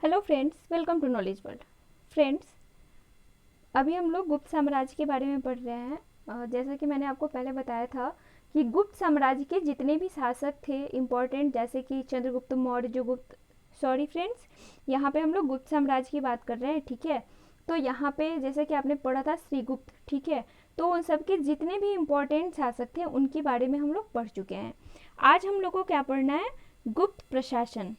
Hello friends, welcome to knowledge world. Friends, अभी हम लोग गुप्त साम्राज्य के बारे में पढ़ रहे हैं। जैसा कि मैंने आपको पहले बताया था कि गुप्त साम्राज्य के जितने भी शासक थे इम्पोर्टेंट, जैसे कि चंद्रगुप्त मौर्य, जो गुप्त सॉरी फ्रेंड्स, यहाँ पे हम लोग गुप्त साम्राज्य की बात कर रहे हैं, ठीक है। तो यहाँ पे जैसे कि आपने पढ़ा था श्रीगुप्त, ठीक है। तो उन सब के जितने भी इम्पोर्टेंट शासक थे उनके बारे में हम लोग पढ़ चुके हैं। आज हम लोग को क्या पढ़ना है? गुप्त प्रशासन,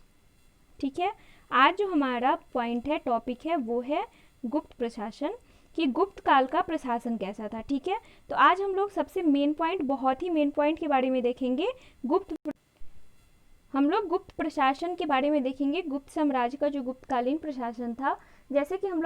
ठीक है। आज जो हमारा पॉइंट है, टॉपिक है, वो है गुप्त प्रशासन, कि गुप्त काल का प्रशासन कैसा था, ठीक है। तो आज हम लोग सबसे मेन पॉइंट, बहुत ही मेन पॉइंट के बारे में देखेंगे। हम लोग गुप्त प्रशासन के बारे में देखेंगे। गुप्त साम्राज्य का जो गुप्तकालीन प्रशासन था, जैसे कि हम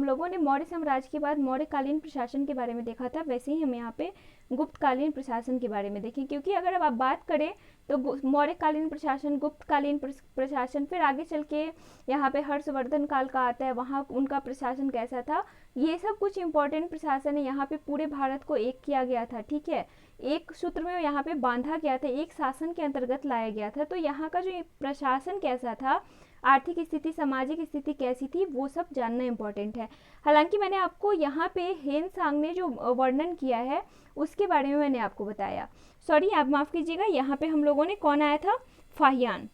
लोगों ने मौर्य साम्राज्य के बाद मौर्यकालीन प्रशासन के बारे में देखा था, वैसे ही हम यहाँ पे गुप्तकालीन प्रशासन के बारे में देखें। क्योंकि अगर अब आप बात करें तो मौर्यकालीन प्रशासन, गुप्तकालीन प्रशासन, फिर आगे चल के यहाँ पे हर्षवर्धन काल का आता है, वहाँ उनका प्रशासन कैसा था, ये सब कुछ इंपॉर्टेंट प्रशासन है। यहाँ पे पूरे भारत को एक किया गया था, ठीक है। एक सूत्र में यहाँ पे बांधा गया था, एक शासन के अंतर्गत लाया गया था। तो यहाँ का जो प्रशासन कैसा था, आर्थिक स्थिति, सामाजिक स्थिति कैसी थी, वो सब जानना इम्पोर्टेंट है। हालांकि मैंने आपको यहाँ पे हेन सांग ने जो वर्णन किया है उसके बारे में मैंने आपको बताया। सॉरी, आप माफ़ कीजिएगा, यहाँ पे हम लोगों ने कौन आया था? फाहियान,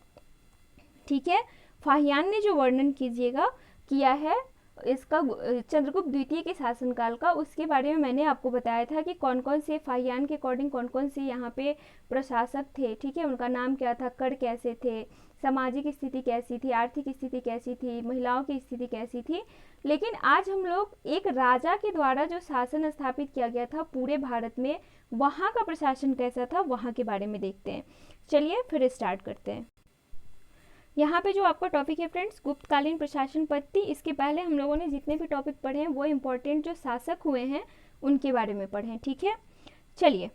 ठीक है। फाहियान ने जो वर्णन किया है इसका चंद्रगुप्त द्वितीय के शासनकाल का, उसके बारे में मैंने आपको बताया था कि कौन कौन से फाहियान के अकॉर्डिंग कौन कौन से यहाँ पे प्रशासक थे, ठीक है। उनका नाम क्या था, कर कैसे थे, सामाजिक स्थिति कैसी थी, आर्थिक स्थिति कैसी थी, महिलाओं की स्थिति कैसी थी। लेकिन आज हम लोग एक राजा के द्वारा जो शासन स्थापित किया गया था पूरे भारत में, वहाँ का प्रशासन कैसा था, वहाँ के बारे में देखते हैं। चलिए फिर स्टार्ट करते हैं। यहाँ पे जो आपका टॉपिक है फ्रेंड्स, गुप्तकालीन प्रशासन पद्धति। इसके पहले हम लोगों ने जितने भी टॉपिक पढ़े हैं वो इम्पोर्टेंट जो शासक हुए हैं उनके बारे में पढ़े हैं, ठीक है। चलिए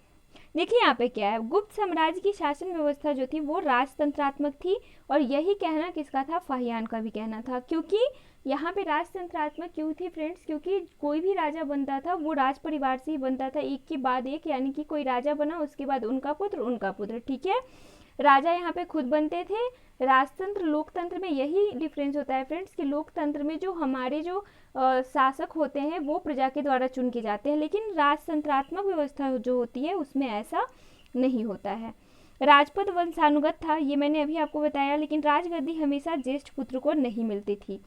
देखिए यहाँ पे क्या है। गुप्त साम्राज्य की शासन व्यवस्था जो थी वो राजतंत्रात्मक थी, और यही कहना किसका था? फाहियान का भी कहना था। क्योंकि यहाँ पे राजतंत्रात्मक क्यों थी फ्रेंड्स? क्योंकि कोई भी राजा बनता था वो राज परिवार से ही बनता था, एक के बाद एक, यानी कि कोई राजा बना उसके बाद उनका पुत्र, ठीक है। राजा यहाँ पे खुद बनते थे। राजतंत्र लोकतंत्र में यही डिफरेंस होता है फ्रेंड्स, कि लोकतंत्र में जो हमारे जो शासक होते हैं वो प्रजा के द्वारा चुन के जाते हैं, लेकिन राजतंत्रात्मक व्यवस्था जो होती है उसमें ऐसा नहीं होता है। राजपद वंशानुगत था, ये मैंने अभी आपको बताया, लेकिन राजगद्दी हमेशा ज्येष्ठ पुत्र को नहीं मिलती थी,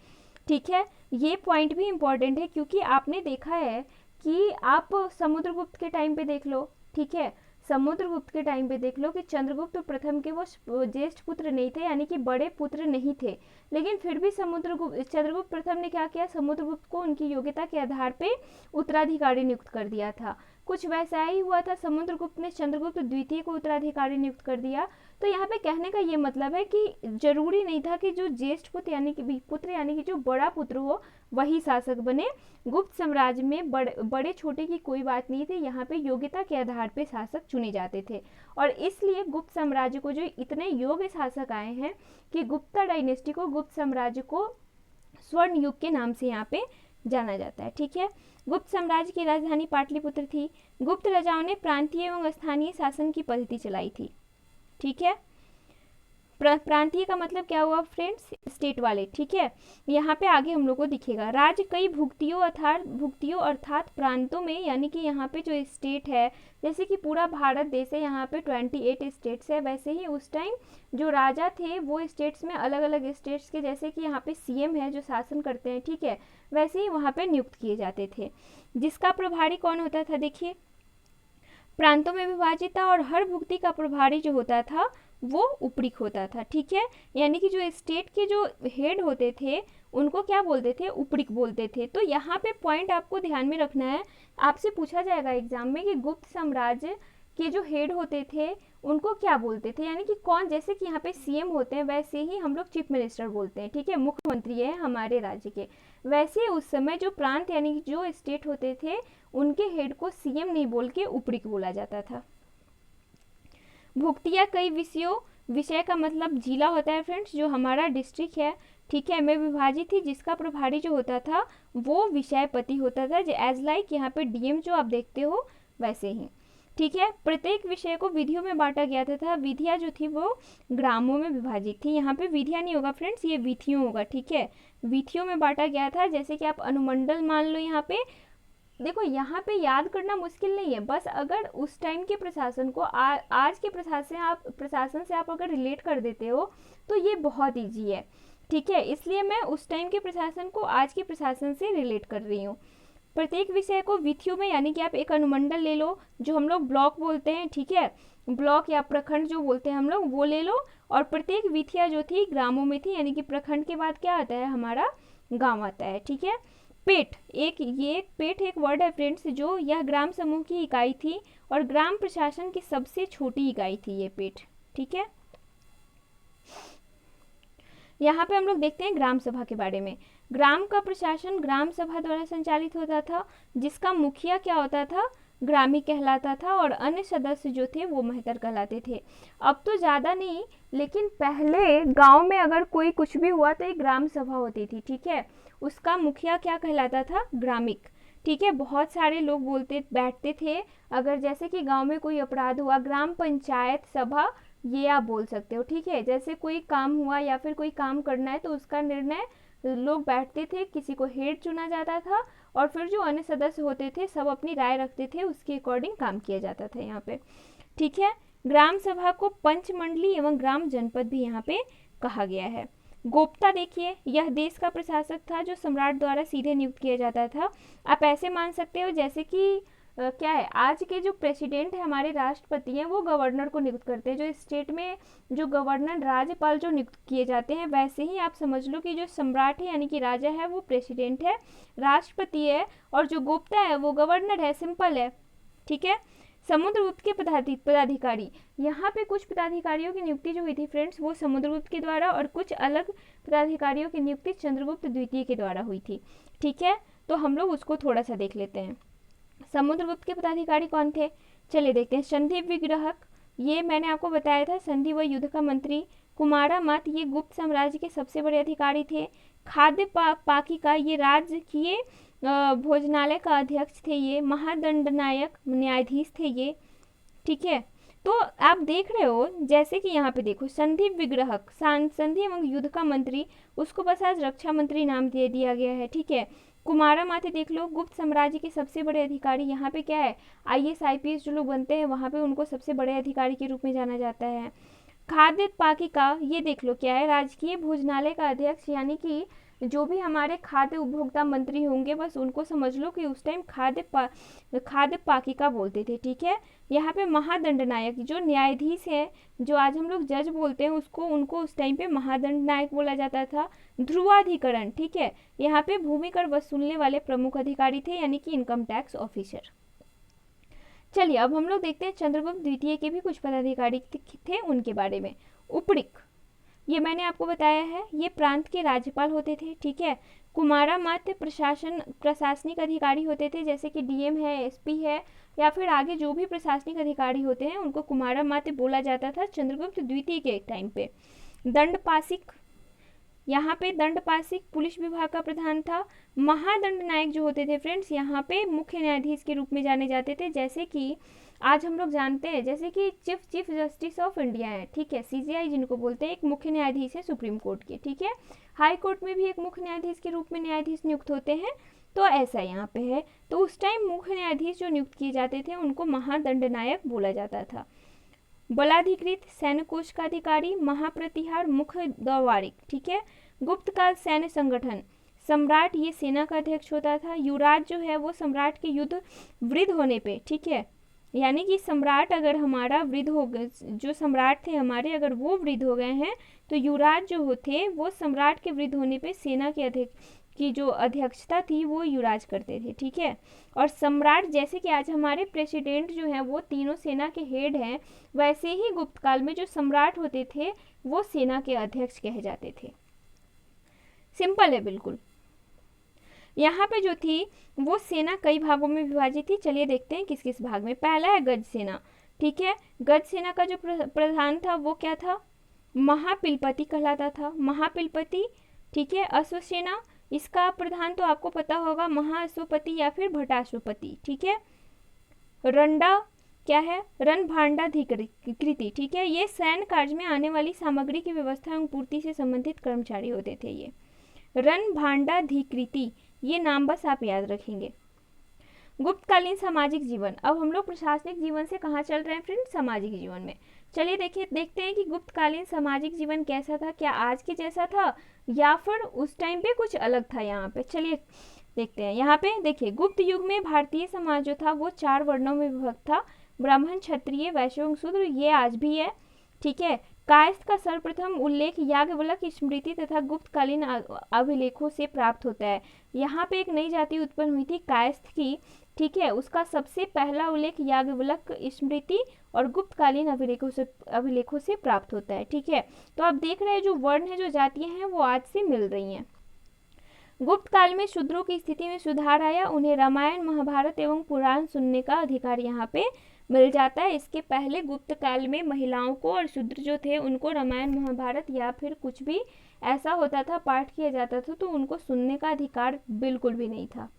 ठीक है। ये पॉइंट भी इम्पोर्टेंट है, क्योंकि आपने देखा है कि आप समुद्रगुप्त के टाइम पे देख लो, ठीक है। समुद्रगुप्त के टाइम पे देख लो कि चंद्रगुप्त प्रथम के वो ज्येष्ठ पुत्र नहीं थे, यानी कि बड़े पुत्र नहीं थे, लेकिन फिर भी चंद्रगुप्त प्रथम ने क्या किया? समुद्रगुप्त को उनकी योग्यता के आधार पे उत्तराधिकारी नियुक्त कर दिया था। कुछ वैसा ही हुआ था, समुद्रगुप्त ने चंद्रगुप्त द्वितीय को उत्तराधिकारी नियुक्त कर दिया। तो यहाँ पे कहने का ये मतलब है कि जरूरी नहीं था कि जो ज्येष्ठ पुत्र यानी कि जो बड़ा पुत्र हो वही शासक बने। गुप्त साम्राज्य में बड़े छोटे की कोई बात नहीं थी, यहाँ पे योग्यता के आधार पे शासक चुने जाते थे। और इसलिए गुप्त साम्राज्य को जो इतने योग्य शासक आए हैं कि गुप्ता डायनेस्टी को, गुप्त साम्राज्य को स्वर्ण युग के नाम से यहाँ पे जाना जाता है, ठीक है। गुप्त साम्राज्य की राजधानी पाटलिपुत्र थी। गुप्त राजाओं ने प्रांतीय एवं स्थानीय शासन की पद्धति चलाई थी, ठीक है। प्रांतीय का मतलब क्या हुआ फ्रेंड्स? स्टेट वाले, ठीक है। यहाँ पे आगे हम लोग को दिखेगा। राज्य कई भुक्तियों अर्थात प्रांतों में, यानी कि यहाँ पे जो स्टेट है, जैसे कि पूरा भारत देश है, यहाँ पे 28 स्टेट्स है, वैसे ही उस टाइम जो राजा थे वो स्टेट्स में अलग अलग स्टेट्स के, जैसे कि यहाँ पे सीएम है जो शासन करते हैं, ठीक है, वैसे ही वहाँ पे नियुक्त किए जाते थे। जिसका प्रभारी कौन होता था? देखिए, प्रांतों में विभाजित था, और हर भुक्ति का प्रभारी जो होता था वो उपरिक होता था, ठीक है। यानी कि जो स्टेट के जो हेड होते थे उनको क्या बोलते थे? उपरिक बोलते थे। तो यहाँ पे पॉइंट आपको ध्यान में रखना है, आपसे पूछा जाएगा एग्जाम में कि गुप्त साम्राज्य के जो हेड होते थे उनको क्या बोलते थे, यानी कि कौन, जैसे कि यहाँ पे सीएम होते हैं वैसे ही हम लोग चीफ मिनिस्टर बोलते हैं, ठीक है, मुख्यमंत्री है हमारे राज्य के। वैसे उस समय जो प्रांत यानी कि जो स्टेट होते थे उनके हेड को सीएम नहीं बोल के उपरिक बोला जाता था। भुक्तियाँ कई विषय का मतलब जिला होता है फ्रेंड्स, जो हमारा डिस्ट्रिक्ट है, ठीक है, में विभाजित थी, जिसका प्रभारी जो होता था वो विषयपति होता था, एज लाइक यहाँ पे डीएम जो आप देखते हो वैसे ही, ठीक है। प्रत्येक विषय को विधियों में बांटा गया था। विधियां जो थी वो ग्रामों में विभाजित थी। यहाँ पे विधियां नहीं होगा फ्रेंड्स, ये विधियों होगा, ठीक है। विधियों में बांटा गया था, जैसे कि आप अनुमंडल मान लो। यहाँ पे देखो, यहाँ पे याद करना मुश्किल नहीं है, बस अगर उस टाइम के प्रशासन को आज के प्रशासन से आप अगर रिलेट कर देते हो तो ये बहुत ईजी है, ठीक है। इसलिए मैं उस टाइम के प्रशासन को आज के प्रशासन से रिलेट कर रही हूँ। प्रत्येक विषय को विधियों में, यानी कि आप एक अनुमंडल ले लो, जो हम लोग ब्लॉक बोलते हैं, ठीक है, ब्लॉक या प्रखंड जो बोलते हैं हम लोग, वो ले लो। और प्रत्येक विधियाँ जो थी ग्रामों में थी, यानी कि प्रखंड के बाद क्या आता है, हमारा गांव आता है, ठीक है। पेठ, पेठ एक वर्ड है फ्रेंड्स, जो यह ग्राम समूह की इकाई थी और ग्राम प्रशासन की सबसे छोटी इकाई थी ये पेठ, ठीक है। यहाँ पे हम लोग देखते हैं ग्राम सभा के बारे में। ग्राम का प्रशासन ग्राम सभा द्वारा संचालित होता था, जिसका मुखिया क्या होता था, ग्रामी कहलाता था, और अन्य सदस्य जो थे वो महतर कहलाते थे। अब तो ज़्यादा नहीं, लेकिन पहले गांव में अगर कोई कुछ भी हुआ तो एक ग्राम सभा होती थी, ठीक है। उसका मुखिया क्या कहलाता था, ग्रामिक, ठीक है। बहुत सारे लोग बैठते थे, अगर जैसे कि गांव में कोई अपराध हुआ, ग्राम पंचायत सभा ये आप बोल सकते हो, ठीक है। जैसे कोई काम हुआ या फिर कोई काम करना है तो उसका निर्णय लोग बैठते थे, किसी को हेड चुना जाता था, और फिर जो अन्य सदस्य होते थे सब अपनी राय रखते थे, उसके अकॉर्डिंग काम किया जाता था यहाँ पे, ठीक है। ग्राम सभा को पंचमंडली एवं ग्राम जनपद भी यहाँ पे कहा गया है। गोप्ता देखिए, यह देश का प्रशासक था जो सम्राट द्वारा सीधे नियुक्त किया जाता था। आप ऐसे मान सकते हो जैसे कि क्या है, आज के जो प्रेसिडेंट है, हमारे राष्ट्रपति हैं, वो गवर्नर को नियुक्त करते हैं। जो स्टेट में जो गवर्नर, राज्यपाल जो नियुक्त किए जाते हैं, वैसे ही आप समझ लो कि जो सम्राट है यानी कि राजा है वो प्रेसिडेंट है, राष्ट्रपति है, और जो गुप्ता है वो गवर्नर है, सिंपल है, ठीक है। समुद्रगुप्त के पदाधिकारी, यहाँ पे कुछ पदाधिकारियों की नियुक्ति जो हुई थी फ्रेंड्स वो समुद्रगुप्त के द्वारा, और कुछ अलग पदाधिकारियों की नियुक्ति चंद्रगुप्त द्वितीय के द्वारा हुई थी, ठीक है। तो हम लोग उसको थोड़ा सा देख लेते हैं। समुद्रगुप्त के पदाधिकारी कौन थे, चलिए देखते हैं। संधि विग्रहक, ये मैंने आपको बताया था, संधि व युद्ध का मंत्री। कुमारा मत, ये गुप्त साम्राज्य के सबसे बड़े अधिकारी थे। खाद्य पाकिका, ये राजकीय भोजनालय का अध्यक्ष थे। ये महादंडनायक न्यायाधीश थे ये, ठीक है। तो आप देख रहे हो जैसे कि यहाँ पे देखो, संधि विग्रहक, संधि एवं युद्ध का मंत्री, उसको बस आज रक्षा मंत्री नाम दे दिया गया है, ठीक है। कुमारा माथे देख लो, गुप्त साम्राज्य के सबसे बड़े अधिकारी। यहाँ पे क्या है, IAS IPS जो लोग बनते हैं वहाँ पे उनको सबसे बड़े अधिकारी के रूप में जाना जाता है। खाद्य पाकिका, ये देख लो क्या है, राजकीय भोजनालय का अध्यक्ष, यानी कि जो भी हमारे खाद्य उपभोक्ता मंत्री होंगे बस उनको समझ लो कि उस टाइम खाद्य पाकिका बोलते थे, ठीक है। यहाँ पे महादंडनायक, जो न्यायाधीश है, जो आज हम लोग जज बोलते हैं, उनको उस टाइम पे महादंडनायक बोला जाता था। ध्रुवाधिकरण, ठीक है, यहाँ पे भूमि कर वसूलने वाले प्रमुख अधिकारी थे, यानी कि इनकम टैक्स ऑफिसर। चलिए अब हम लोग देखते हैं चंद्रगुप्त द्वितीय के भी कुछ पदाधिकारी थे, उनके बारे में। उपरिक, ये मैंने आपको बताया है, ये प्रांत के राज्यपाल होते थे, ठीक है। कुमारा मत प्रशासनिक अधिकारी होते थे, जैसे कि DM है, SP है, या फिर आगे जो भी प्रशासनिक अधिकारी होते हैं उनको कुमारा मत बोला जाता था चंद्रगुप्त द्वितीय के टाइम पे। दंडपासिक, यहाँ पे दंडपासिक पुलिस विभाग का प्रधान था। महादंड नायक जो होते थे फ्रेंड्स, यहाँ पे मुख्य न्यायाधीश के रूप में जाने जाते थे, जैसे कि आज हम लोग जानते हैं, जैसे कि चीफ जस्टिस ऑफ इंडिया है, ठीक है, CJI जिनको बोलते हैं, एक मुख्य न्यायाधीश है सुप्रीम कोर्ट के, ठीक है। हाई कोर्ट में भी एक मुख्य न्यायाधीश के रूप में न्यायाधीश नियुक्त होते हैं, तो ऐसा यहाँ पे है। तो उस टाइम मुख्य न्यायाधीश जो नियुक्त किए जाते थे उनको महादंड नायक बोला जाता था। बलाधिकृत सैन्य कोष का अधिकारी, महाप्रतिहार, मुख्य दवारिक, ठीक है। गुप्तकाल सैन्य संगठन, सम्राट ये सेना का अध्यक्ष होता था। युवराज जो है वो सम्राट के युद्ध वृद्ध होने पे, ठीक है, यानी कि सम्राट अगर हमारा वृद्ध हो गए, जो सम्राट थे हमारे अगर वो वृद्ध हो गए हैं तो युवराज जो थे वो सम्राट के वृद्ध होने पे सेना के अध्यक्ष की जो अध्यक्षता थी वो युवराज करते थे, ठीक है। और सम्राट, जैसे कि आज हमारे प्रेसिडेंट जो हैं वो तीनों सेना के हेड हैं, वैसे ही गुप्त काल में जो सम्राट होते थे वो सेना के अध्यक्ष कहे जाते थे। सिंपल है बिल्कुल। यहाँ पे जो थी वो सेना कई भागों में विभाजित थी। चलिए देखते हैं किस किस भाग में। पहला है गज सेना, ठीक है। गज सेना का जो प्रधान था वो क्या था, महापिलपति कहलाता था, महापिलपति, ठीक है। अश्वसेना, इसका प्रधान तो आपको पता होगा, महाअश्वपति या फिर भटाश्वपति, ठीक है। रंडा, क्या है, रणभाण्डाधिकृति, ठीक है, ये सैन्य कार्य में आने वाली सामग्री की व्यवस्था एवं पूर्ति से संबंधित कर्मचारी होते थे। ये रणभाण्डाधिकृति, ये नाम बस आप याद रखेंगे। गुप्तकालीन सामाजिक जीवन, अब हम लोग प्रशासनिक जीवन से कहाँ चल रहे हैं फ्रेंड, सामाजिक जीवन में। चलिए देखते हैं कि गुप्तकालीन सामाजिक जीवन कैसा था, क्या आज के जैसा था या फिर उस टाइम पे कुछ अलग था। यहाँ पे चलिए देखते हैं। यहाँ पे देखिए, गुप्त युग में भारतीय समाज जो था वो 4 वर्णों में विभक्त था, ब्राह्मण, क्षत्रिय, वैश्य एवं शूद्र, ये आज भी है, ठीक है। कायस्थ का सर्वप्रथम उल्लेख याज्ञवल्क्य की स्मृति तथा गुप्तकालीन अभिलेखों से प्राप्त होता है। यहाँ पे एक नई जाति उत्पन्न हुई थी कायस्थ की, ठीक है, उसका सबसे पहला उल्लेख याज्ञवल्क्य स्मृति और गुप्तकालीन अभिलेखों से प्राप्त होता है, ठीक है। तो आप देख रहे हैं जो वर्ण है, जो जातियां हैं वो आज से मिल रही हैं। गुप्त काल में शूद्रों की स्थिति में सुधार आया, उन्हें रामायण, महाभारत एवं पुराण सुनने का अधिकार यहाँ पे मिल जाता है। इसके पहले गुप्त काल में महिलाओं को और शूद्र जो थे उनको रामायण, महाभारत या फिर कुछ भी ऐसा होता था, पाठ किया जाता था, तो उनको सुनने का अधिकार बिल्कुल भी नहीं था।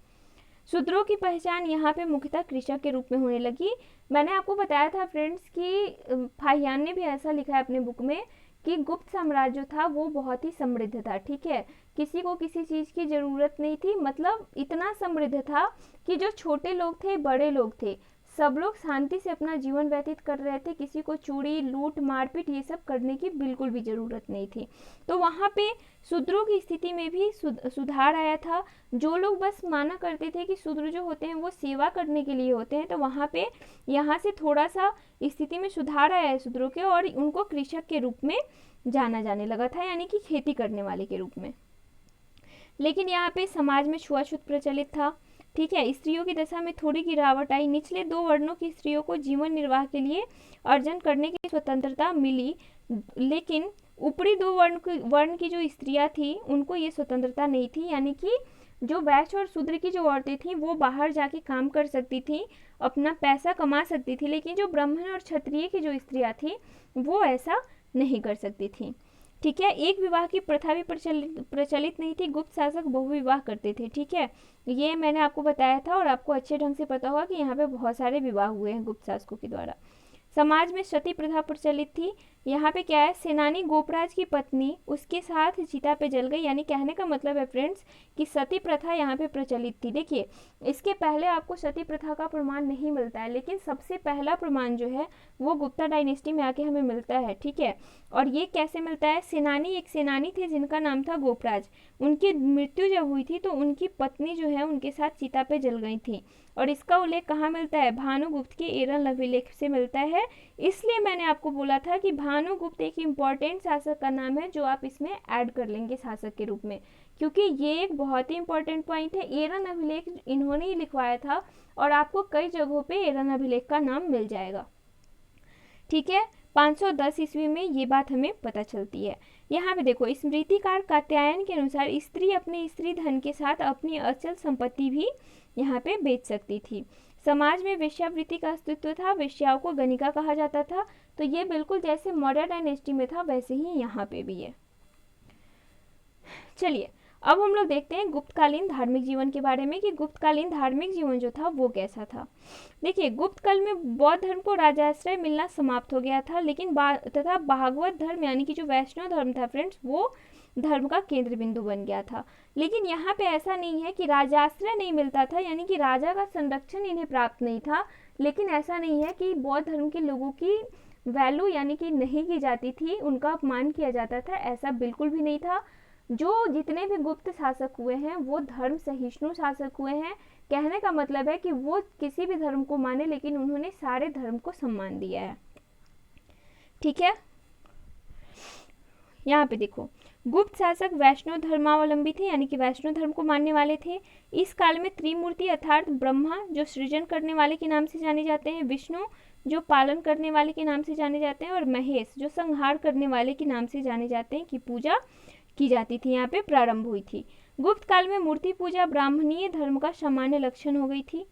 शूद्रों की पहचान यहाँ पे मुख्यतः कृषक के रूप में होने लगी। मैंने आपको बताया था फ्रेंड्स कि फाहियान ने भी ऐसा लिखा है अपने बुक में कि गुप्त साम्राज्य जो था वो बहुत ही समृद्ध था, ठीक है, किसी को किसी चीज़ की ज़रूरत नहीं थी, मतलब इतना समृद्ध था कि जो छोटे लोग थे, बड़े लोग थे, सब लोग शांति से अपना जीवन व्यतीत कर रहे थे, किसी को चोरी, लूट, मारपीट ये सब करने की बिल्कुल भी ज़रूरत नहीं थी। तो वहाँ पे शूद्रों की स्थिति में भी सुधार आया था। जो लोग बस माना करते थे कि शूद्र जो होते हैं वो सेवा करने के लिए होते हैं, तो वहाँ पे यहाँ से थोड़ा सा स्थिति में सुधार आया है शूद्रों के, और उनको कृषक के रूप में जाना जाने लगा था, यानी कि खेती करने वाले के रूप में। लेकिन यहाँ पे समाज में छुआछूत प्रचलित था, ठीक है। स्त्रियों की दशा में थोड़ी गिरावट आई। निचले 2 वर्णों की स्त्रियों को जीवन निर्वाह के लिए अर्जन करने की स्वतंत्रता मिली, लेकिन ऊपरी 2 वर्ण की जो स्त्रियां थी उनको ये स्वतंत्रता नहीं थी, यानी कि जो वैश्य और शूद्र की जो औरतें थी वो बाहर जाके काम कर सकती थी, अपना पैसा कमा सकती थी, लेकिन जो ब्राह्मण और क्षत्रिय की जो स्त्रियां थी वो ऐसा नहीं कर सकती थी, ठीक है। एक विवाह की प्रथा भी प्रचलित नहीं थी, गुप्त शासक बहुविवाह करते थे, ठीक है। ये मैंने आपको बताया था और आपको अच्छे ढंग से पता होगा कि यहाँ पे बहुत सारे विवाह हुए हैं गुप्त शासकों के द्वारा। समाज में सती प्रथा प्रचलित थी। यहाँ पे क्या है, सेनानी गोपराज की पत्नी उसके साथ चिता पे जल गई, यानी कहने का मतलब है फ्रेंड्स कि सती प्रथा यहाँ पे प्रचलित थी। देखिए, इसके पहले आपको सती प्रथा का प्रमाण नहीं मिलता है, लेकिन सबसे पहला प्रमाण जो है वो गुप्ता डायनेस्टी में आके हमें मिलता है, ठीक है। और ये कैसे मिलता है, एक सेनानी थे जिनका नाम था गोपराज, उनकी मृत्यु जब हुई थी तो उनकी पत्नी जो है उनके साथ चिता पे जल गई थी, और इसका उल्लेख कहाँ मिलता है, भानुगुप्त के एरन अभिलेख से मिलता है। इसलिए मैंने आपको बोला था कि भानुगुप्त एक इम्पॉर्टेंट शासक का नाम है जो आप इसमें ऐड कर लेंगे शासक के रूप में, क्योंकि ये एक बहुत ही इंपॉर्टेंट पॉइंट है। एरन अभिलेख इन्होंने ही लिखवाया था और आपको कई जगहों पे एरन अभिलेख का नाम मिल जाएगा, ठीक है। 510 ईस्वी में ये बात हमें पता चलती है। यहाँ पे देखो, स्मृतिकार कात्यायन के अनुसार स्त्री अपने स्त्री धन के साथ अपनी अचल संपत्ति भी यहाँ पे बेच सकती थी। समाज में वेश्यावृत्ति का अस्तित्व था, वेश्याओं को गणिका कहा जाता था। तो ये बिल्कुल जैसे मौर्य डायनेस्टी में था वैसे ही यहाँ पे भी है। चलिए अब हम लोग देखते हैं गुप्तकालीन धार्मिक जीवन के बारे में कि गुप्तकालीन धार्मिक जीवन जो था वो कैसा था। देखिए, गुप्त काल में बौद्ध धर्म को राजाश्रय मिलना समाप्त हो गया था, लेकिन तथा भागवत धर्म यानी कि जो वैष्णव धर्म था फ्रेंड्स, वो धर्म का केंद्र बिंदु बन गया था। लेकिन यहाँ पे ऐसा नहीं है कि राजाश्रय नहीं मिलता था, यानी कि राजा का संरक्षण इन्हें प्राप्त नहीं था, लेकिन ऐसा नहीं है कि बौद्ध धर्म के लोगों की वैल्यू यानी कि नहीं की जाती थी, उनका अपमान किया जाता था, ऐसा बिल्कुल भी नहीं था। जो जितने भी गुप्त शासक हुए हैं वो धर्म सहिष्णु शासक हुए हैं। कहने का मतलब है कि वो किसी भी धर्म को माने, लेकिन उन्होंने सारे धर्म को सम्मान दिया है, ठीक है। यहाँ पे देखो, गुप्त शासक वैष्णव धर्मावलंबी थे, यानी कि वैष्णव धर्म को मानने वाले थे। इस काल में त्रिमूर्ति अर्थात ब्रह्मा जो सृजन करने वाले के नाम से जाने जाते हैं, विष्णु जो पालन करने वाले के नाम से जाने जाते हैं, और महेश जो संहार करने वाले के नाम से जाने जाते हैं, की पूजा की जाती थी, यहाँ पे प्रारंभ हुई थी। गुप्त काल में मूर्ति पूजा ब्राह्मणीय धर्म का सामान्य लक्षण हो गई थी,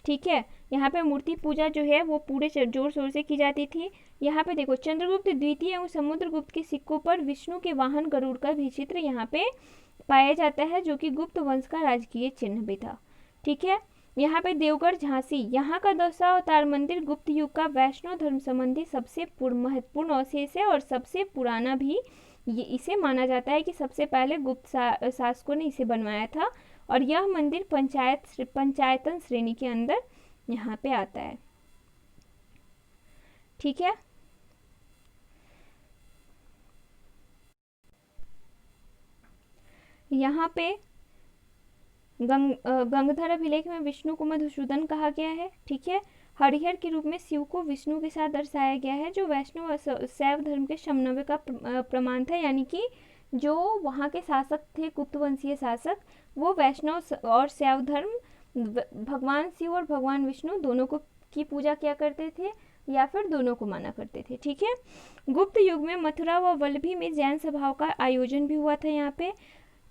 ठीक है। यहाँ पे मूर्ति पूजा जो है वो पूरे जोर शोर से की जाती थी। यहाँ पे देखो, चंद्रगुप्त द्वितीय एवं समुद्रगुप्त के सिक्कों पर विष्णु के वाहन गरुड़ का भी चित्र यहाँ पे पाया जाता है, जो कि गुप्त वंश का राजकीय चिन्ह भी था, ठीक है। यहाँ पे देवगढ़ झांसी, यहाँ का दशावतार मंदिर गुप्त युग का वैष्णव धर्म संबंधी सबसे महत्वपूर्ण अवशेष है और सबसे पुराना भी ये इसे माना जाता है कि सबसे पहले गुप्त शासकों ने इसे बनवाया था और यह मंदिर पंचायतन श्रेणी के अंदर यहाँ पे आता है। ठीक है, यहाँ पे गंगाधर अभिलेख में विष्णु को मधुसूदन कहा गया है। ठीक है, हरिहर के रूप में शिव को विष्णु के साथ दर्शाया गया है, जो वैष्णव शैव धर्म के समन्वय का प्रमाण था, यानी कि जो वहाँ के शासक थे गुप्त वंशीय शासक, वो वैष्णव और शैव धर्म भगवान शिव और भगवान विष्णु दोनों को की पूजा किया करते थे या फिर दोनों को माना करते थे। ठीक है, गुप्त युग में मथुरा व वल्लभी में जैन सभाओं का आयोजन भी हुआ था यहाँ पे।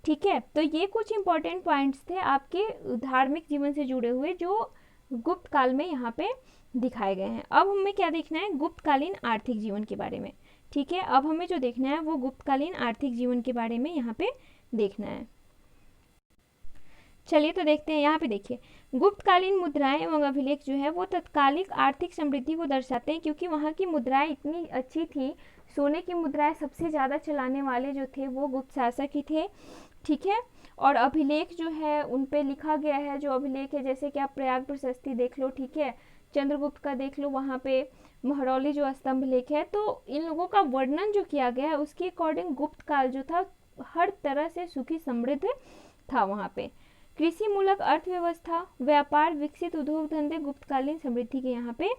ठीक है, तो ये कुछ इंपॉर्टेंट पॉइंट्स थे आपके धार्मिक जीवन से जुड़े हुए जो गुप्त काल में यहाँ पे दिखाए गए हैं। अब हमें क्या देखना है, गुप्तकालीन आर्थिक जीवन के बारे में। ठीक है, अब हमें जो देखना है वो गुप्तकालीन आर्थिक जीवन के बारे में यहाँ पे देखना है। चलिए तो देखते हैं। यहाँ पे देखिए, गुप्तकालीन मुद्राएं एवं अभिलेख जो है वो तत्कालिक आर्थिक समृद्धि को दर्शाते हैं, क्योंकि वहाँ की मुद्राएं इतनी अच्छी थी। सोने की मुद्राएं सबसे ज़्यादा चलाने वाले जो थे वो गुप्त शासक ही थे। ठीक है, और अभिलेख जो है उन पे लिखा गया है, जो अभिलेख है जैसे कि आप प्रयाग प्रशस्ति देख लो, ठीक है, चंद्रगुप्त का देख लो, वहाँ पे महरौली जो स्तंभ लेख है, तो इन लोगों का वर्णन जो किया गया है उसके अकॉर्डिंग गुप्त काल जो था हर तरह से सुखी समृद्ध था। वहाँ पे कृषि मूलक अर्थव्यवस्था, व्यापार, विकसित उद्योग धंधे गुप्तकालीन समृद्धि के यहाँ पे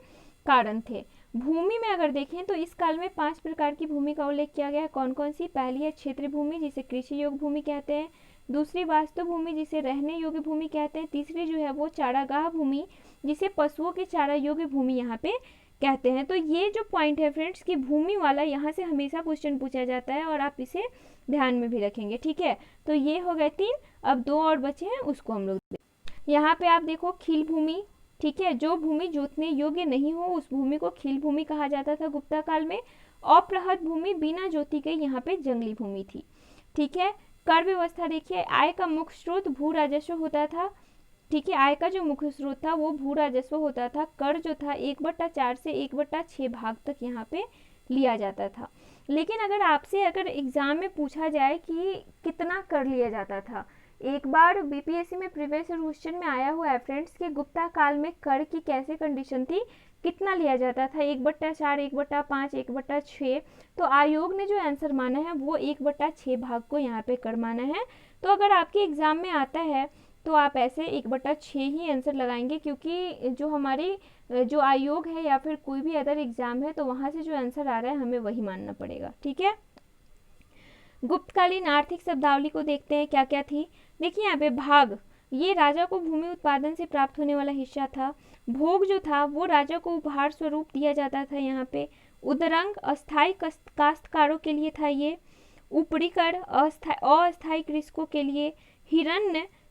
कारण थे। भूमि में अगर देखें तो इस काल में 5 प्रकार की भूमि का उल्लेख किया गया है। कौन कौन सी? पहली है क्षेत्र भूमि, जिसे कृषि योग्य भूमि कहते हैं। दूसरी वास्तु भूमि, जिसे रहने योग्य भूमि कहते हैं। तीसरी जो है वो चारागाह भूमि, जिसे पशुओं के चारा योग्य भूमि यहाँ पे कहते हैं। तो ये जो पॉइंट है फ्रेंड्स कि भूमि वाला, यहाँ से हमेशा क्वेश्चन पूछा जाता है और आप इसे ध्यान में भी रखेंगे। ठीक है, तो ये हो गए 3, अब 2 और बचे हैं, उसको हम लोग यहाँ पे आप देखो खील भूमि। ठीक है, जो भूमि जोतने योग्य नहीं हो उस भूमि को खील भूमि कहा जाता था गुप्ता काल में। अप्रहत भूमि, बिना जोती गई यहाँ पे जंगली भूमि थी। ठीक है, कर व्यवस्था देखिए, आय का मुख्य स्रोत भू राजस्व होता था। ठीक है, आय का जो मुख्य स्रोत था वो भू राजस्व होता था। कर जो था 1/4 से 1/6 भाग तक यहाँ पे लिया जाता था। लेकिन अगर आपसे एग्जाम में पूछा जाए कि कितना कर लिया जाता था, एक बार बीपीएससी में प्रीवियस ईयर क्वेश्चन में आया हुआ है फ्रेंड्स कि गुप्ता काल में कर की कैसे कंडीशन थी, कितना लिया जाता था, 1/4, 1/5, 1/6। तो आयोग ने जो आंसर माना है वो 1/6 भाग को यहाँ पे कर माना है। तो अगर आपके एग्जाम में आता है तो आप ऐसे 1/6 ही आंसर लगाएंगे, क्योंकि जो हमारी जो आयोग है या फिर कोई भी अदर एग्जाम है तो वहाँ से जो आंसर आ रहा है हमें वही मानना पड़ेगा। ठीक है, गुप्तकालीन आर्थिक शब्दावली को देखते हैं क्या क्या थी। देखिए यहाँ पे भाग, ये राजा को भूमि उत्पादन से प्राप्त होने वाला हिस्सा था। भोग जो था वो राजा को उपहार स्वरूप दिया जाता था यहाँ पे। उदरंग अस्थायी काश्तकारों के लिए था ये। ऊपरी कर अस्थायी कृषकों के लिए।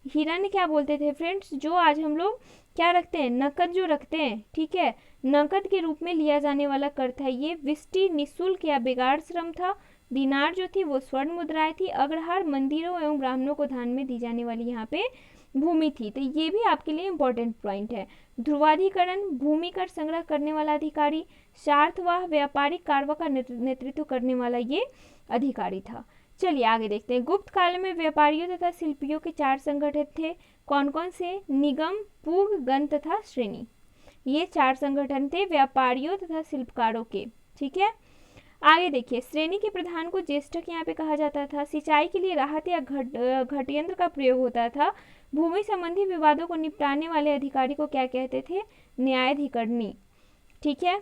हिरण्य क्या बोलते थे फ्रेंड्स, जो आज हम लोग क्या रखते हैं, नकद जो रखते हैं, ठीक है, नकद के रूप में लिया जाने वाला कर था ये। विष्टि निःशुल्क या बेगार श्रम था। दिनार जो थी वो स्वर्ण मुद्राएं थी। अग्रहार मंदिरों एवं ब्राह्मणों को दान में दी जाने वाली यहाँ पे भूमि थी। तो ये भी आपके लिए इम्पोर्टेंट पॉइंट है। ध्रुवाधिकरण, भूमि कर संग्रह करने वाला अधिकारी। सार्थवाह, व्यापारिक कार्यों का नेतृत्व करने वाला ये अधिकारी था। चलिए आगे देखते हैं। गुप्त काल में व्यापारियों तथा शिल्पियों के 4 संगठन थे। कौन कौन से? निगम, पूग, गण तथा श्रेणी। ये 4 संगठन थे व्यापारियों तथा शिल्पकारों के। ठीक है, आगे देखिए, श्रेणी के प्रधान को ज्येष्ठक यहाँ पे कहा जाता था। सिंचाई के लिए राहत या घटयंत्र का प्रयोग होता था। भूमि संबंधी विवादों को निपटाने वाले अधिकारी को क्या कहते थे? न्यायाधिकरणी। ठीक है,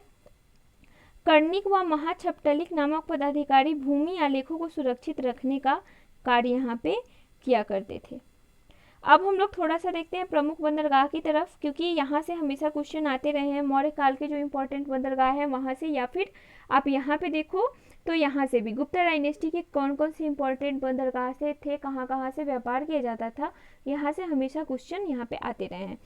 कर्णिक व महाछपटलिक नामक पदाधिकारी भूमि आलेखों को सुरक्षित रखने का कार्य यहाँ पे किया करते थे। अब हम लोग थोड़ा सा देखते हैं प्रमुख बंदरगाह की तरफ, क्योंकि यहाँ से हमेशा क्वेश्चन आते रहे हैं। मौर्य काल के जो इम्पोर्टेंट बंदरगाह है वहाँ से, या फिर आप यहाँ पे देखो तो यहाँ से भी गुप्ता डायनेस्टी के कौन कौन से इम्पोर्टेंट बंदरगाह से थे, कहाँ कहाँ से व्यापार किया जाता था, यहाँ से हमेशा क्वेश्चन यहाँ पे आते रहे हैं।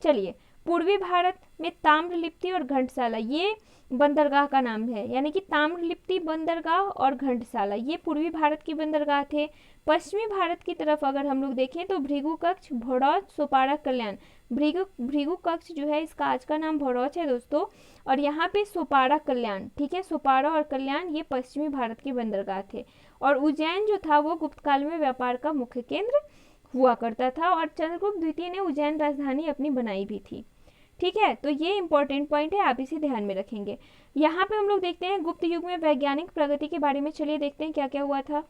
चलिए, पूर्वी भारत में ताम्रलिप्ति और घंटसाला ये बंदरगाह का नाम है, यानी कि ताम्रलिप्ति बंदरगाह और घंटसाला ये पूर्वी भारत की बंदरगाह थे। पश्चिमी भारत की तरफ अगर हम लोग देखें तो भृगु कक्ष, भड़ौत, सोपारा, कल्याण, भृगु भृगु कक्ष जो है इसका आज का नाम भौरोच है दोस्तों। और यहाँ पे सोपारा कल्याण, ठीक है, सोपारा और कल्याण ये पश्चिमी भारत के बंदरगाह थे। और उज्जैन जो था वो गुप्त काल में व्यापार का मुख्य केंद्र हुआ करता था, और चंद्रगुप्त द्वितीय ने उज्जैन राजधानी अपनी बनाई भी थी। ठीक है, तो ये इंपॉर्टेंट पॉइंट है, आप इसे ध्यान में रखेंगे। यहाँ पे हम लोग देखते हैं गुप्त युग में वैज्ञानिक प्रगति के बारे में। चलिए देखते हैं क्या क्या हुआ था।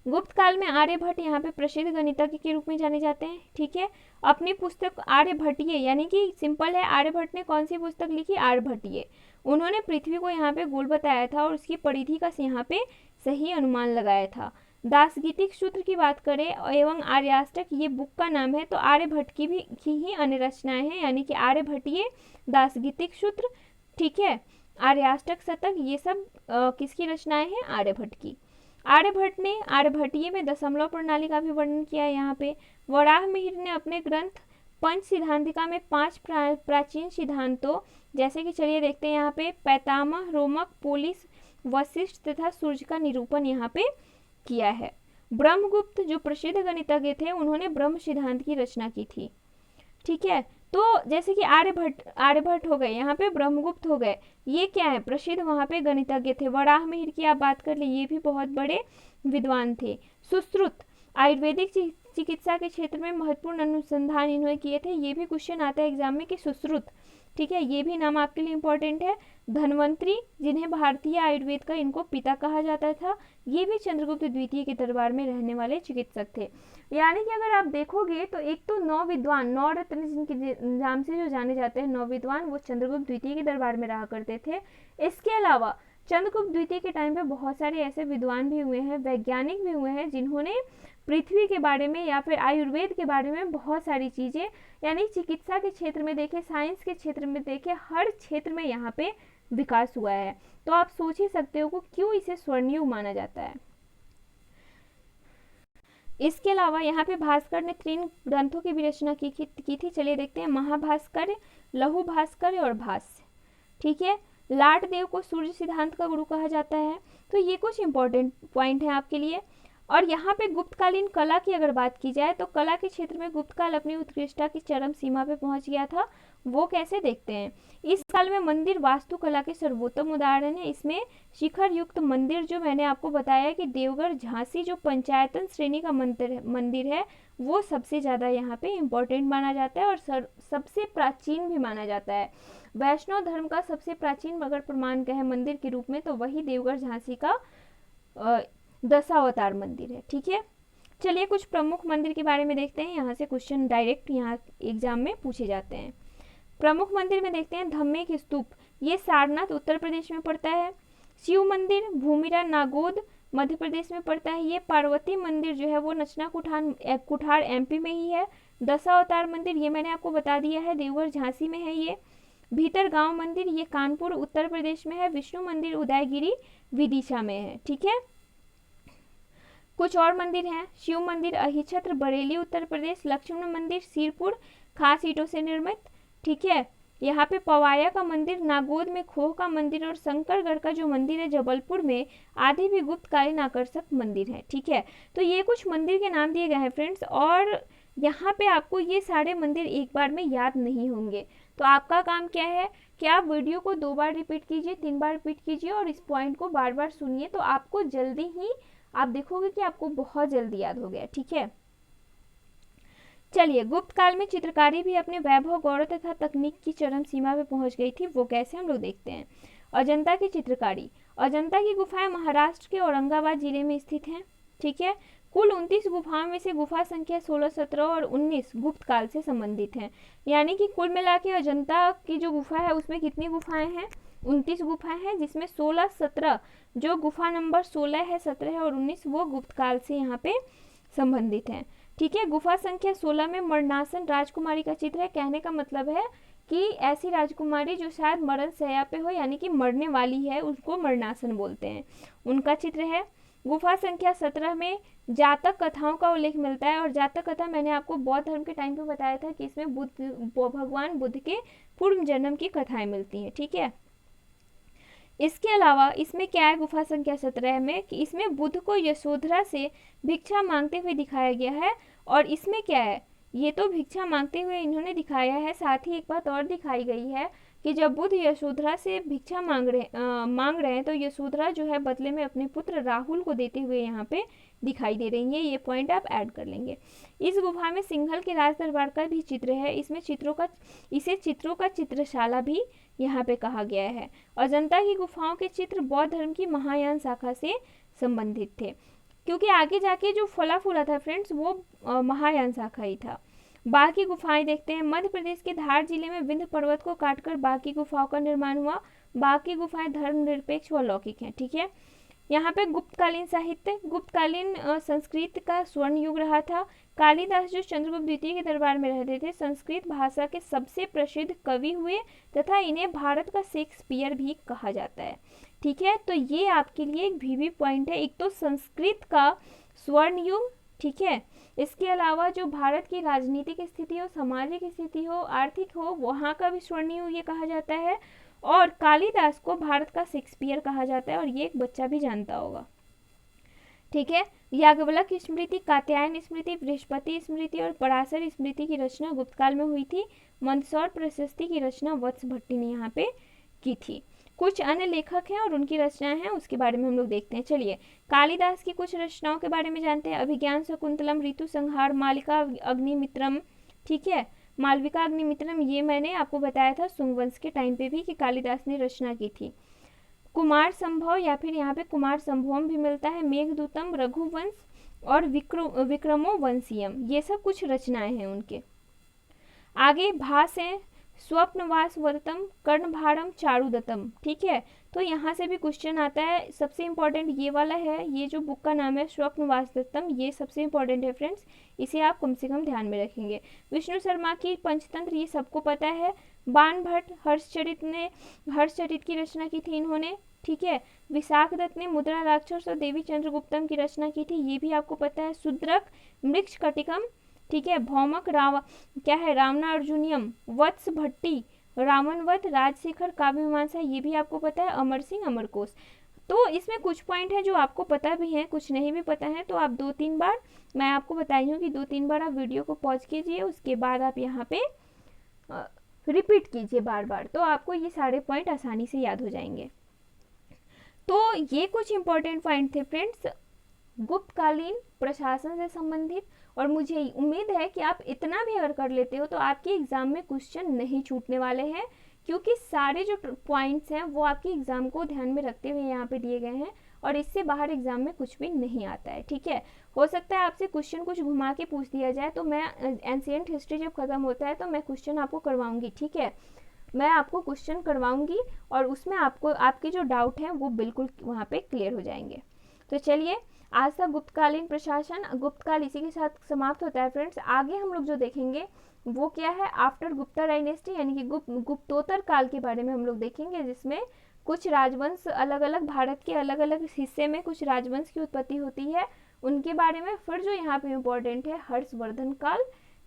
गुप्त काल में आर्यभट्ट यहाँ पे प्रसिद्ध गणितज्ञ के रूप में जाने जाते हैं। ठीक है, अपनी पुस्तक आर्यभट्टीय, यानी कि सिंपल है, आर्यभट्ट ने कौन सी पुस्तक लिखी, आर्यभट्टीय। उन्होंने पृथ्वी को यहाँ पे गोल बताया था और उसकी परिधि का यहाँ पे सही अनुमान लगाया था। दासगीतिक सूत्र की बात करें एवं आर्याष्टक, ये बुक का नाम है, तो आर्यभट्ट की ही अन्य रचनाएं हैं, यानी कि आर्यभट्टीय, दासगीतिक सूत्र, ठीक है, आर्याष्टक शतक, ये सब किसकी रचनाएं हैं, आर्यभट्ट की। आर्यभट्ट ने आर्यभट्टीय में दशमलव प्रणाली का भी वर्णन किया है। यहाँ पे वराहमिहिर ने अपने ग्रंथ पंच सिद्धांतिका में 5 प्राचीन सिद्धांतों, जैसे कि चलिए देखते हैं यहाँ पे पैतामह, रोमक, पोलिस, वशिष्ठ तथा सूर्य का निरूपण यहाँ पे किया है। ब्रह्मगुप्त जो प्रसिद्ध गणितज्ञ थे, उन्होंने ब्रह्म सिद्धांत की रचना की थी। ठीक है, तो जैसे कि आर्यभट्ट हो गए, यहाँ पे ब्रह्मगुप्त हो गए, ये क्या है, प्रसिद्ध वहाँ पे गणितज्ञ थे। वराहमिहिर की आप बात कर ले, ये भी बहुत बड़े विद्वान थे। सुश्रुत आयुर्वेदिक चिकित्सा के क्षेत्र में महत्वपूर्ण अनुसंधान इन्होंने किए थे। ये भी क्वेश्चन आता है एग्जाम में कि सुश्रुत, ठीक है, ये भी नाम आपके लिए इंपॉर्टेंट है। धन्वंतरी, जिन्हें भारतीय आयुर्वेद का इनको पिता कहा जाता था, ये भी चंद्रगुप्त द्वितीय के दरबार में रहने वाले चिकित्सक थे। यानी कि अगर आप देखोगे तो एक तो 9 विद्वान, 9 रत्न जिनके नाम से जो जाने जाते हैं 9 विद्वान, वो चंद्रगुप्त द्वितीय के दरबार में रहा करते थे। इसके अलावा चंद्रगुप्त द्वितीय के टाइम पे बहुत सारे ऐसे विद्वान भी हुए हैं, वैज्ञानिक भी हुए हैं, जिन्होंने पृथ्वी के बारे में या फिर आयुर्वेद के बारे में बहुत सारी चीज़ें, यानी चिकित्सा के क्षेत्र में देखें, साइंस के क्षेत्र में देखें, हर क्षेत्र में यहाँ पे विकास हुआ है। तो आप सोच ही सकते हो कि क्यों इसे स्वर्ण युग माना जाता है। इसके अलावा यहाँ पे भास्कर ने 3 ग्रंथों की भी रचना की थी। चलिए देखते हैं, महाभास्कर, लघु भास्कर और भाष्य। ठीक है, लाट देव को सूर्य सिद्धांत का गुरु कहा जाता है। तो ये कुछ इंपॉर्टेंट पॉइंट है आपके लिए। और यहाँ पे गुप्तकालीन कला की अगर बात की जाए तो कला के क्षेत्र में गुप्त काल अपनी उत्कृष्टता की चरम सीमा पे पहुंच गया था। वो कैसे, देखते हैं। इस काल में मंदिर वास्तुकला के सर्वोत्तम उदाहरण है। इसमें शिखर युक्त मंदिर, जो मैंने आपको बताया कि देवगढ़ झांसी जो पंचायतन श्रेणी का मंदिर है, वो सबसे ज़्यादा यहाँ पे इम्पोर्टेंट माना जाता है और सबसे प्राचीन भी माना जाता है। वैष्णव धर्म का सबसे प्राचीन अगर प्रमाण कहें मंदिर के रूप में, तो वही देवगढ़ झांसी का दशावतार मंदिर है। ठीक है, चलिए कुछ प्रमुख मंदिर के बारे में देखते हैं। यहाँ से क्वेश्चन डायरेक्ट यहाँ एग्जाम में पूछे जाते हैं। प्रमुख मंदिर में देखते हैं, धम्मेक स्तूप, ये सारनाथ उत्तर प्रदेश में पड़ता है। शिव मंदिर भूमिरा नागोद मध्य प्रदेश में पड़ता है। ये पार्वती मंदिर जो है वो नचना कुठार एमपी में ही है। दशावतार मंदिर ये मैंने आपको बता दिया है, देवगढ़ झांसी में है। ये भीतर गांव मंदिर ये कानपुर उत्तर प्रदेश में है। विष्णु मंदिर उदयगिरी विदिशा में है। ठीक है, कुछ और मंदिर हैं। शिव मंदिर अहिछत्र बरेली उत्तर प्रदेश। लक्ष्मण मंदिर सिरपुर खास ईंटों से निर्मित। ठीक है, यहाँ पे पवाया का मंदिर नागोद में, खोह का मंदिर और शंकरगढ़ का जो मंदिर है जबलपुर में, आदि भी गुप्तकालीन आकर्षक मंदिर है। ठीक है, तो ये कुछ मंदिर के नाम दिए गए हैं फ्रेंड्स, और यहाँ पे आपको ये सारे मंदिर एक बार में याद नहीं होंगे। तो आपका काम क्या है कि आप वीडियो को 2 बार रिपीट कीजिए, 3 बार रिपीट कीजिए और इस पॉइंट को बार बार सुनिए, तो आपको जल्दी ही आप देखोगे कि आपको बहुत जल्दी याद हो गया। ठीक है, चलिए गुप्त काल में चित्रकारी भी अपने वैभव, गौरव तथा तकनीक की चरम सीमा पे पहुंच गई थी। वो कैसे, हम लोग देखते हैं। अजंता की चित्रकारी, अजंता की गुफाएं महाराष्ट्र के औरंगाबाद जिले में स्थित हैं। ठीक है, कुल 29 गुफाओं में से गुफा संख्या 16, 17 और 19 गुप्त काल से संबंधित हैं। यानी कि कुल मिला के अजंता की जो गुफा है उसमें कितनी गुफाएं हैं, 29 गुफाएं हैं, जिसमें 16, 17 जो गुफा नंबर 16 है, 17 है और 19 वो गुप्त काल से यहाँ पे संबंधित हैं। ठीक है, गुफा संख्या 16 में मरणासन राजकुमारी का चित्र है। कहने का मतलब है कि ऐसी राजकुमारी जो शायद मरण शैया पे हो, यानी कि मरने वाली है, उसको मरणासन बोलते हैं, उनका चित्र है। गुफा संख्या 17 में जातक कथाओं का उल्लेख मिलता है, और जातक कथा मैंने आपको बौद्ध धर्म के टाइम पे बताया था कि इसमें भगवान बुद्ध के पूर्व जन्म की कथाएं मिलती हैं। ठीक है, इसके अलावा इसमें क्या है, गुफा संख्या 17 में, कि इसमें बुद्ध को यशोधरा से भिक्षा मांगते हुए दिखाया गया है। और इसमें क्या है, ये तो भिक्षा मांगते हुए इन्होंने दिखाया है। साथ ही एक बात और दिखाई गई है कि जब बुध यशोधरा से भिक्षा मांग रहे हैं तो यशोधरा जो है बदले में अपने पुत्र राहुल को देते हुए यहाँ पे दिखाई दे रही है। ये पॉइंट आप ऐड कर लेंगे। इस गुफा में सिंघल के राज दरबार का भी चित्र है। इसे चित्रों का चित्रशाला भी यहाँ पे कहा गया है। अजंता की गुफाओं के चित्र बौद्ध धर्म की महायान शाखा से संबंधित थे, क्योंकि आगे जाके जो फला फूला था फ्रेंड्स वो महायान शाखा ही था। बाघ की गुफाएं देखते हैं। मध्य प्रदेश के धार जिले में विंध्य पर्वत को काटकर बाघ की गुफाओं का निर्माण हुआ। बाघ की गुफाएं धर्मनिरपेक्ष व लौकिक हैं। ठीक है। यहाँ पे गुप्तकालीन साहित्य, गुप्तकालीन संस्कृत का स्वर्ण युग रहा था। कालिदास जो चंद्रगुप्त द्वितीय के दरबार में रहते थे, संस्कृत भाषा के सबसे प्रसिद्ध कवि हुए तथा इन्हें भारत का शेक्सपियर भी कहा जाता है। ठीक है, तो ये आपके लिए एक वीवी पॉइंट है। एक तो संस्कृत का स्वर्ण युग, ठीक है, इसके अलावा जो भारत की राजनीतिक स्थिति हो, सामाजिक स्थिति हो, आर्थिक हो, वहाँ का भी स्वर्ण युग ये कहा जाता है। और कालिदास को भारत का शेक्सपियर कहा जाता है, और ये एक बच्चा भी जानता होगा। ठीक है। याज्ञवल्क्य की स्मृति, कात्यायन स्मृति, बृहस्पति स्मृति और पराशर स्मृति की रचना गुप्तकाल में हुई थी। मंदसौर प्रशस्ति की रचना वत्स भट्टी ने यहाँ पे की थी। कुछ अन्य लेखक हैं और उनकी रचनाएं हैं, उसके बारे में हम लोग देखते हैं। चलिए, कालिदास की कुछ रचनाओं के बारे में जानते हैं। अभिज्ञान शकुंतलम, ऋतु संहार, मालिका अग्निमित्रम। ठीक है, मालविका अग्निमित्रम ये मैंने आपको बताया था सुंगवंश के टाइम पे भी कि कालिदास ने रचना की थी। कुमार संभव या फिर यहाँ पे कुमार संभवम भी मिलता है। मेघदूतम, रघुवंश और विक्रमो वंशियम, ये सब कुछ रचनाएं हैं उनके। आगे भास है, स्वप्नवास वर्तम, कर्णभारम, चारुदत्तम। ठीक है, तो यहाँ से भी क्वेश्चन आता है। सबसे इंपॉर्टेंट ये वाला है, ये जो बुक का नाम है स्वप्नवास दत्तम, ये सबसे इंपॉर्टेंट है फ्रेंड्स, इसे आप कम से कम ध्यान में रखेंगे। विष्णु शर्मा की पंचतंत्र, ये सबको पता है। बाण भट्ट हर्षचरित की रचना की थी इन्होंने। ठीक है, विशाख दत्त ने मुद्रा राक्षस और देवी चंद्रगुप्तम की रचना की थी, ये भी आपको पता है। शूद्रक, मृक्ष कटिकम, ठीक है, भौमक रावणा अर्जुनियम, वत्स भट्टी, रावणवध, राजशेखर काव्यमीमांसा, ये भी आपको पता है। अमर सिंह अमरकोश। तो इसमें कुछ पॉइंट है जो आपको पता भी हैं, कुछ नहीं भी पता है, तो आप 2-3 बार, मैं आपको बताई हूँ कि 2-3 बार आप वीडियो को पॉज कीजिए, उसके बाद आप यहाँ पे रिपीट कीजिए बार बार, तो आपको ये सारे पॉइंट आसानी से याद हो जाएंगे। तो ये कुछ इंपॉर्टेंट पॉइंट थे फ्रेंड्स गुप्तकालीन प्रशासन से संबंधित, और मुझे उम्मीद है कि आप इतना भी अगर कर लेते हो तो आपके एग्जाम में क्वेश्चन नहीं छूटने वाले हैं, क्योंकि सारे जो पॉइंट्स हैं वो आपके एग्जाम को ध्यान में रखते हुए यहाँ पे दिए गए हैं, और इससे बाहर एग्जाम में कुछ भी नहीं आता है। ठीक है, हो सकता है आपसे क्वेश्चन कुछ घुमा के पूछ दिया जाए, तो मैं एंशिएंट हिस्ट्री जब खत्म होता है तो मैं क्वेश्चन आपको करवाऊंगी। ठीक है, मैं आपको क्वेश्चन करवाऊंगी और उसमें आपको आपके जो डाउट हैं वो बिल्कुल वहाँ पे क्लियर हो जाएंगे। तो चलिए, आज तक गुप्तकालीन प्रशासन, गुप्तकाल इसी के साथ समाप्त होता है फ्रेंड्स। आगे हम लोग जो देखेंगे वो क्या है, आफ्टर गुप्ता डायनेस्टी, यानी कि गुप्तोत्तर काल के बारे में हम लोग देखेंगे, जिसमें कुछ राजवंश अलग अलग भारत के अलग अलग हिस्से में कुछ राजवंश की उत्पत्ति होती है, उनके बारे में। फिर जो यहाँ पे इम्पोर्टेंट है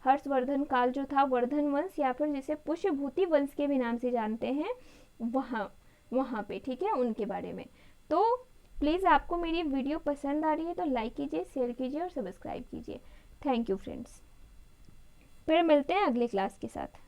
हर्षवर्धन काल जो था, वर्धन वंश या फिर जिसे पुष्यभूति वंश के भी नाम से जानते हैं, वहाँ पे, ठीक है, उनके बारे में। तो प्लीज़ आपको मेरी वीडियो पसंद आ रही है तो लाइक कीजिए, शेयर कीजिए और सब्सक्राइब कीजिए। थैंक यू फ्रेंड्स, फिर मिलते हैं अगले क्लास के साथ।